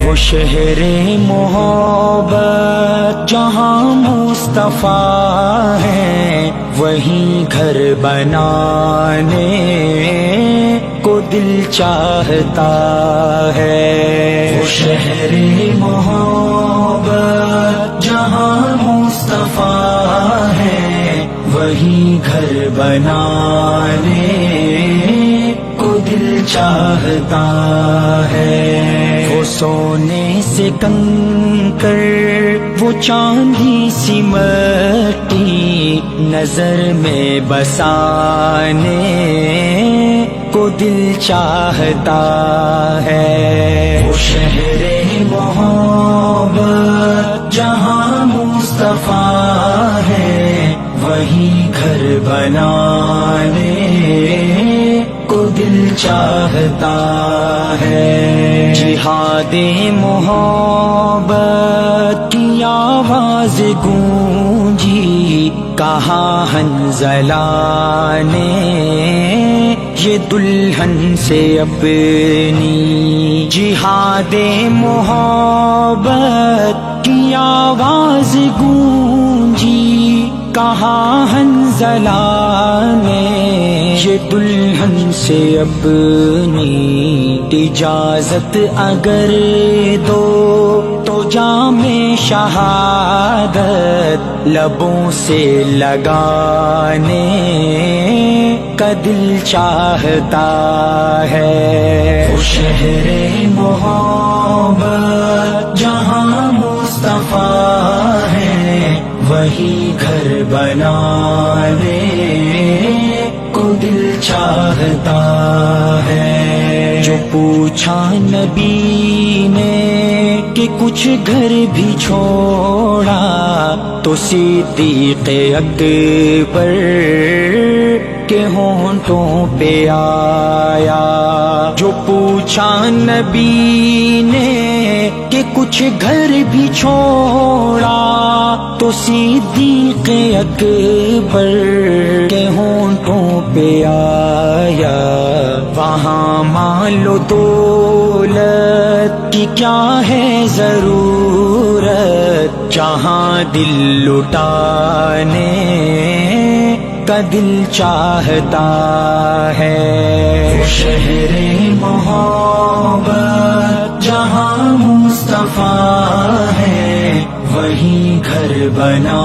وہ شہر محبت جہاں مصطفیٰ ہے، وہیں گھر بنانے کو دل چاہتا ہے۔ وہ شہر محبت جہاں مصطفیٰ ہے، وہیں گھر بنانے کو دل چاہتا ہے۔ وہ سونے سے کنکر، وہ چاندی سی مٹی، نظر میں بسانے کو دل چاہتا ہے۔ وہ شہر محبت جہاں مصطفیٰ ہے، وہیں گھر بنانے کو دل چاہتا ہے۔ جہاد محبت کی آواز گونجی، کہا حنظلہ نے یہ دلہن سے اپنی۔ جہاد محبت کی آواز گونجی، کہا حنظلہ نے یہ دلہن سے اپنی۔ اجازت اگر دو تو جام شہادت لبوں سے لگانے کا دل چاہتا ہے۔ وہ شہر محبت جہاں مصطفیٰ ہے، وہیں گھر بنانے کو دل چاہتا ہے۔ جو پوچھا نبی نے کہ کچھ گھر بھی چھوڑا، تو صدیق اکبر کے ہونٹوں پہ آیا۔ جو پوچھا نبی نے کہ کچھ گھر بھی چھوڑا، تو صدیق اکبر کے ہونٹوں پہ آیا۔ وہاں مان لو دولت کی کیا ہے ضرورت، جہاں دل لٹانے کا دل چاہتا ہے۔ وہ شہر محبت جہاں مصطفیٰ ہے، وہیں گھر بنا